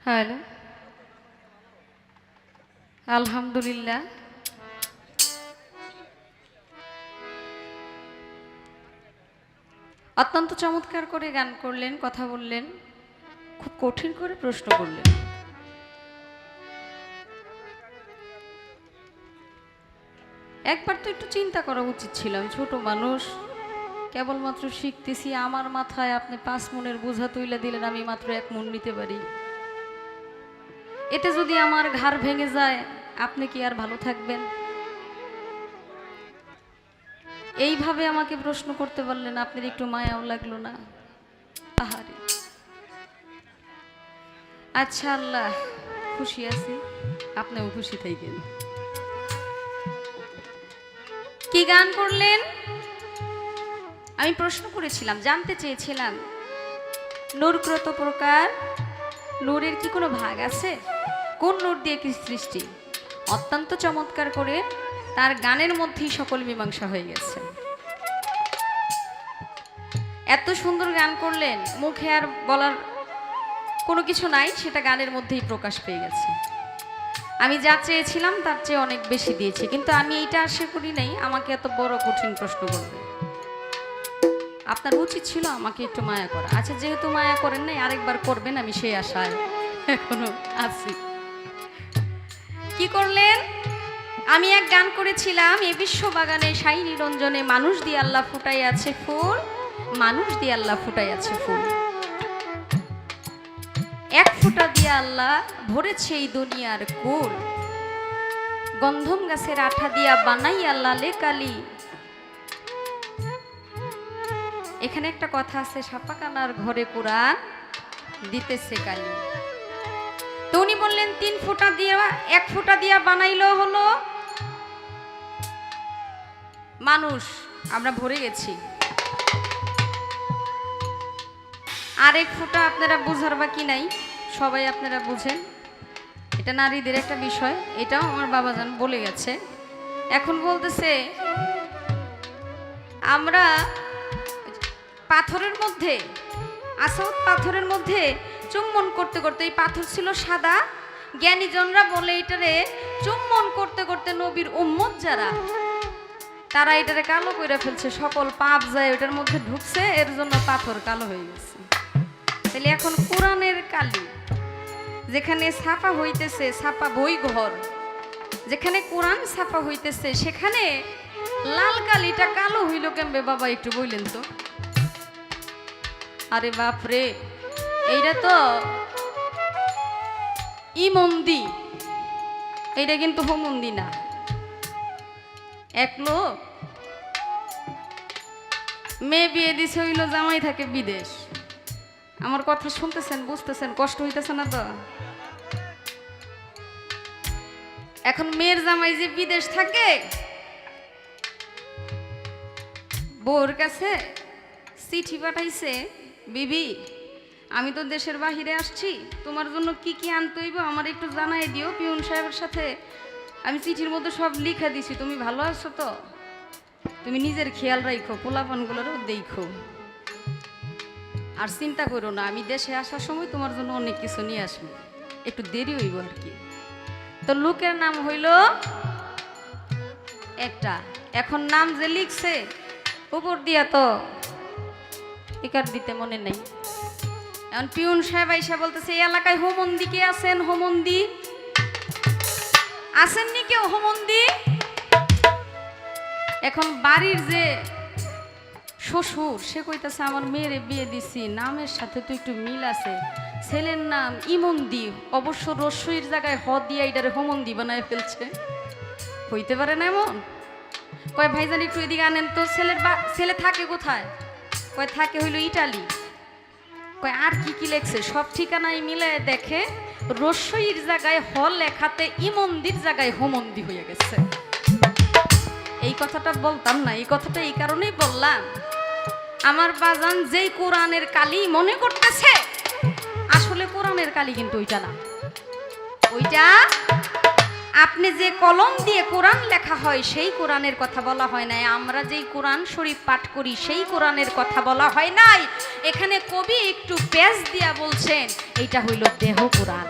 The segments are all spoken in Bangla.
হ্যালো, আলহামদুলিল্লাহ। অত্যন্ত চমৎকার করে গান করলেন, কথা বললেন, খুব কঠিন করে প্রশ্ন করলেন। একবার তো একটু চিন্তা করা উচিত ছিল। আমি ছোট মানুষ, কেবলমাত্র শিখতেছি। আমার মাথায় আপনি 5 মনের বোঝা তুইলা দিলেন, আমি মাত্র 1 মন নিতে পারি। এতে যদি আমার ঘাড় ভেঙে যায়, আপনি কি আর ভালো থাকবেন? এইভাবে আমাকে প্রশ্ন করতে পারলেন, আপনার একটু মায়াও লাগলো না? আহারে, আচ্ছা আল্লাহ, খুশি আছি, আপনিও খুশি থাকেন। কি গান করলেন? আমি প্রশ্ন করেছিলাম, জানতে চেয়েছিলাম, নূর কত প্রকার? নূরের কি কোনো ভাগ আছে? কোন নূর দিয়ে কি সৃষ্টি? অত্যন্ত চমৎকার করে তার গানের মধ্যেই সকল মীমাংসা হয়ে গেছে। এত সুন্দর গান করলেন, মুখে আর বলার কোনো কিছু নাই, সেটা গানের মধ্যেই প্রকাশ পেয়ে গেছে। আমি যা চেয়েছিলাম তার চেয়ে অনেক বেশি দিয়েছি, কিন্তু আমি এইটা আশা করি নাই আমাকে এত বড় কঠিন প্রশ্ন করবে। আপনার উচিত ছিল আমাকে একটু মায়া করা। আচ্ছা, যেহেতু মায়া করেন নাই, আরেকবার করবেন, আমি সেই আশায় এখনো আছি। কি করলেন? আমি এক গান করেছিলাম, এ বিশ্ব বাগানে সাই নিরঞ্জনে মানুষ দিয়ে আল্লাহ ফুটাই আছে ফুল, মানুষ দিয়ে আল্লাহ ফুটাই আছে ফুল। এক ফুটা দিয়ে আল্লাহ ভরেছে এই দুনিয়ার কুল, গন্ধম গাছের আঠা দিয়া বানাই আল্লাহ লেকালি। এখানে একটা কথা আছে, সাপাকানার ঘরে কোরআন দিতেছে কালি। তো উনি বললেন 3 ফোঁটা দিয়া 1 ফোঁটা দিয়া বানাইলো হলো মানুষ, আমরা ভরে গেছি। আর 1 ফোঁটা আপনারা বুঝার বাকি নাই, সবাই আপনারা বুঝেন, এটা নারীদের একটা বিষয়, এটাও আমার বাবাজান বলে গেছে। এখন বলতেছে আমরা পাথরের মধ্যে, আসাদ পাথরের মধ্যে চুম্বন করতে করতে, এই পাথর ছিল সাদা, জ্ঞানীজনরা বলে এটারে চুম্বন করতে করতে নবীর উম্মত যারা, তারা এটারে কালো করে ফেলছে, সকল পাপ যায় ওটার মধ্যে ঢুকছে, এর জন্য পাথর কালো হয়ে গেছে। তাহলে এখন কোরআনের কালি যেখানে ছাপা হইতেছে, ছাপা বই ঘর যেখানে কোরআন ছাপা হইতেছে, সেখানে লাল কালিটা কালো হইল কেমবে বাবা, একটু বললেন তো। আরে বাপরে, এইটা তো ইমন্দি, এইটা কিন্তু হোমন্দি না। এক লোক মেয়ে বিয়ে দিছে, হইল জামাই থাকে বিদেশ। আমার কথা শুনতেছেন, বুঝতেছেন, কষ্ট হইতেছে না তো? এখন মেয়ের জামাই যে বিদেশ থাকে, বউর কাছে চিঠি পাঠাইছে, বিবি আমি তো দেশের বাহিরে আসছি, তোমার জন্য কি কি আনতে হইব আমার একটু জানাই দিও। পিউন সাহেবের সাথে আমি চিঠির মধ্যে সব লিখে দিছি, তুমি ভালো আছো তো? তুমি নিজের খেয়াল রাখো, পোলাপানগুলোরও দেখো, আর চিন্তা করো না, আমি দেশে আসার সময় তোমার জন্য অনেক কিছু নিয়ে আসবো, একটু দেরি হইব আর কি। তো লোকের নাম হইল একটা, এখন নাম যে লিখছে উপর দিয়া তো একার দিতে মনে নেই। এখন পিউন সাহেব আইসা বলতেছে, এই এলাকায় হোমন্দি কে আছেন? হোমন্দি আসেননি কেউ? হোমন্দি। এখন বাড়ির যে শ্বশুর, সে কইতাছে আমার মেয়েরে বিয়ে দিছি, নামের সাথে তো একটু মিল আছে, ছেলের নাম ইমন্দি, অবশ্য রস্যইর জায়গায় হ দিয়া এটারে হোমন্দি বানায় ফেলছে। হইতে পারে না এমন? কয় ভাইজান একটু এদিকে আনেন তো, ছেলে থাকে কোথায়? কয় থাকে হইল ইটালি। কয় আর কি কি লেখছে? সব ঠিকানায় মিলে দেখে রস্যইর জায়গায় হ লেখাতে ইমন্দির জায়গায় হোমন্দি হয়ে গেছে। এই কথাটা বলতাম না, এই কথাটা এই কারণেই বললাম, আমার বাজান যেই কোরআনের কালি মনে করতেছে, আসলে কোরআনের কালি কিন্তু ওইটা না। ওইটা আপনি যে কলম দিয়ে কোরআন লেখা হয় সেই কোরআনের কথা বলা হয় নাই। আমরা যেই কোরআন শরীফ পাঠ করি সেই কোরআনের কথা বলা হয় নাই। এখানে কবি একটু পেজ দিয়া বলছেন এইটা হইল দেহ কোরআন।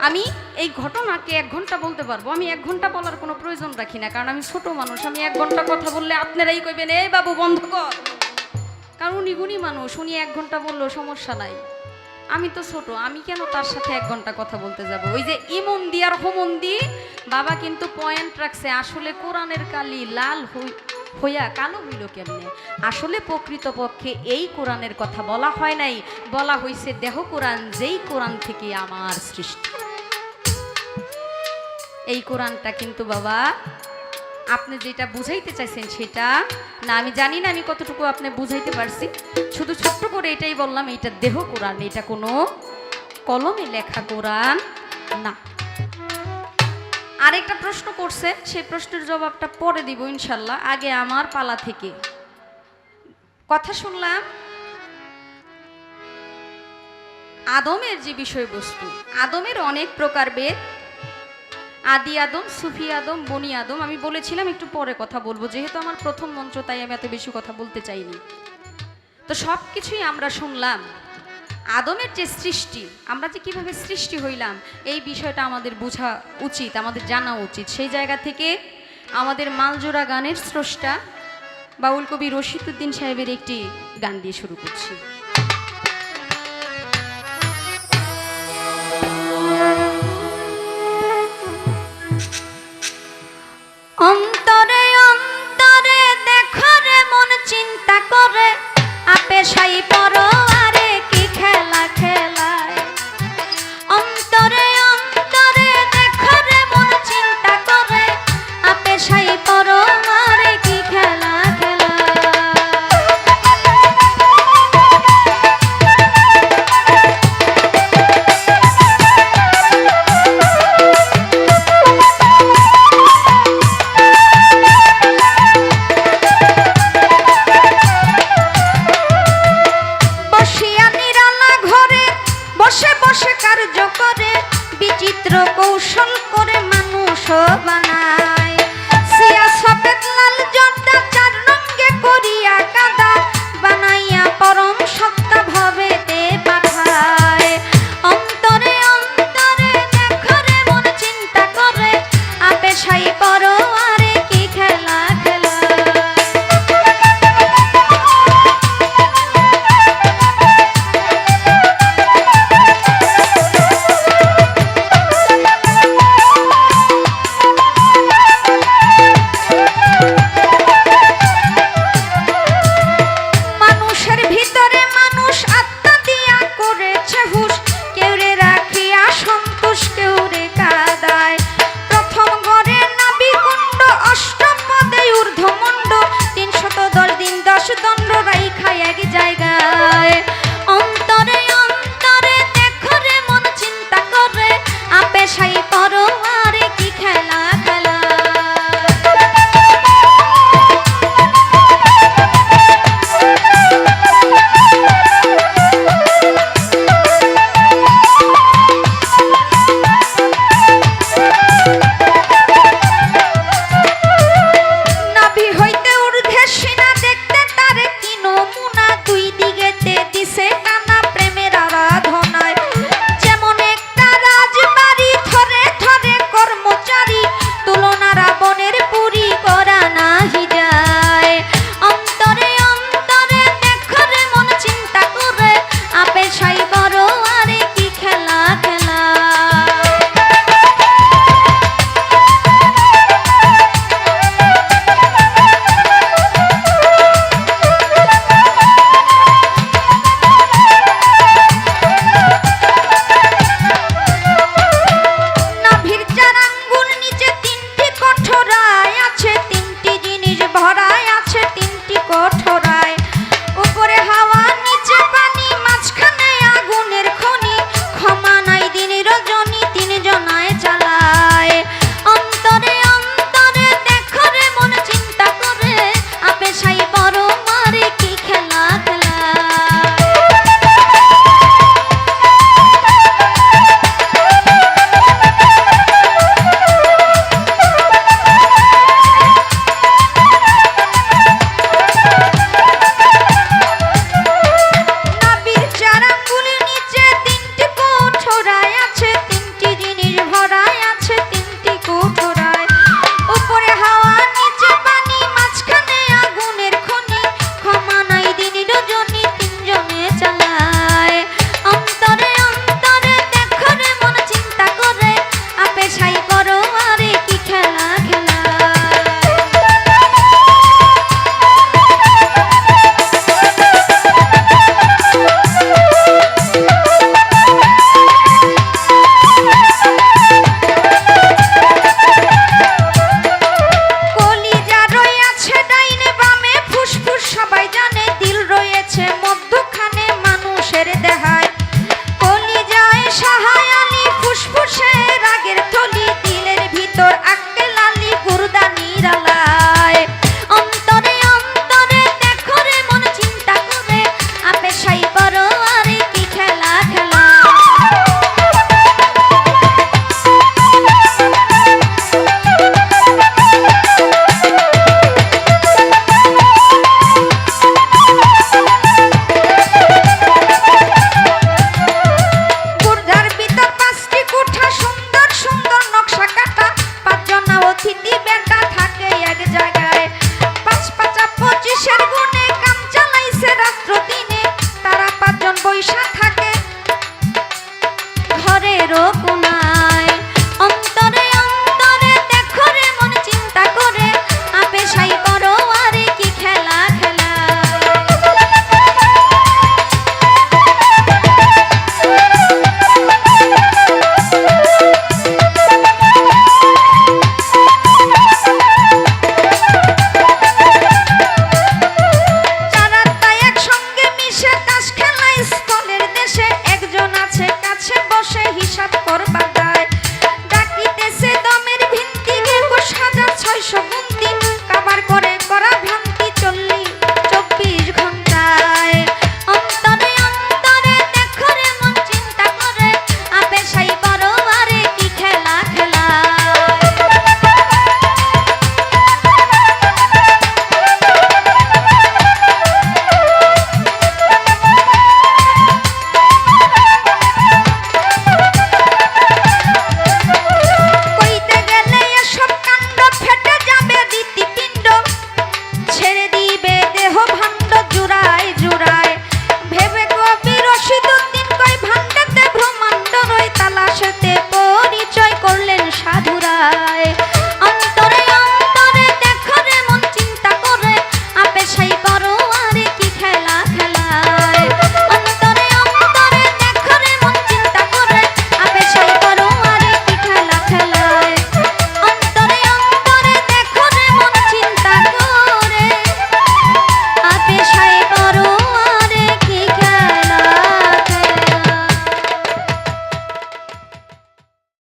আমি এই ঘটনাকে 1 ঘন্টা বলতে পারবো, আমি 1 ঘন্টা বলার কোনো প্রয়োজন রাখি না, কারণ আমি ছোট মানুষ। আমি 1 ঘন্টা কথা বললে আপনারাই কইবেন এই বাবু বন্ধ কর, কারণ উনি গুণী মানুষ, উনি 1 ঘন্টা বললেও সমস্যা নাই। আমি তো ছোট, আমি কেন তার সাথে 1 ঘন্টা কথা বলতে যাব? ওই যে ইমন্দি আর হোমন্দি বাবা কিন্তু পয়েন্ট রাখছে, আসলে কোরআনের কালি লাল হইয়া কালো হইল কেমনে? আসলে প্রকৃতপক্ষে এই কোরআনের কথা বলা হয় নাই, বলা হয়েছে দেহ কোরআন, যেই কোরআন থেকে আমার সৃষ্টি। এই কোরআনটা কিন্তু বাবা আপনি যেটা বুঝাইতে চাইছেন সেটা না, আমি জানি না আমি কতটুকু আপনি বুঝাইতে পারছি, শুধু ছোট্ট করে এটাই বললাম, এটা দেহ কোরআন, এটা কোনো কলমে লেখা কোরআন না। আরেকটা প্রশ্ন করছে, সেই প্রশ্নের জবাবটা পরে দিব ইনশাল্লাহ, আগে আমার পালা থেকে কথা শুনলাম আদমের যে বিষয়বস্তু। আদমের অনেক প্রকার বেদ, আদি আদম, সুফি আদম, বনি আদম। আমি বলেছিলাম একটু পরে কথা বলবো, যেহেতু আমার প্রথম মঞ্চ তাই আমি এত বেশি কথা বলতে চাইনি। তো সব কিছুই আমরা শুনলাম, আদমের যে সৃষ্টি, আমরা যে কিভাবে সৃষ্টি হইলাম এই বিষয়টা আমাদের বোঝা উচিত, আমাদের জানা উচিত। সেই জায়গা থেকে আমাদের মালজোড়া গানের স্রষ্টা বাউল কবি রশিদ উদ্দিন সাহেবের একটি গান দিয়ে শুরু করছি।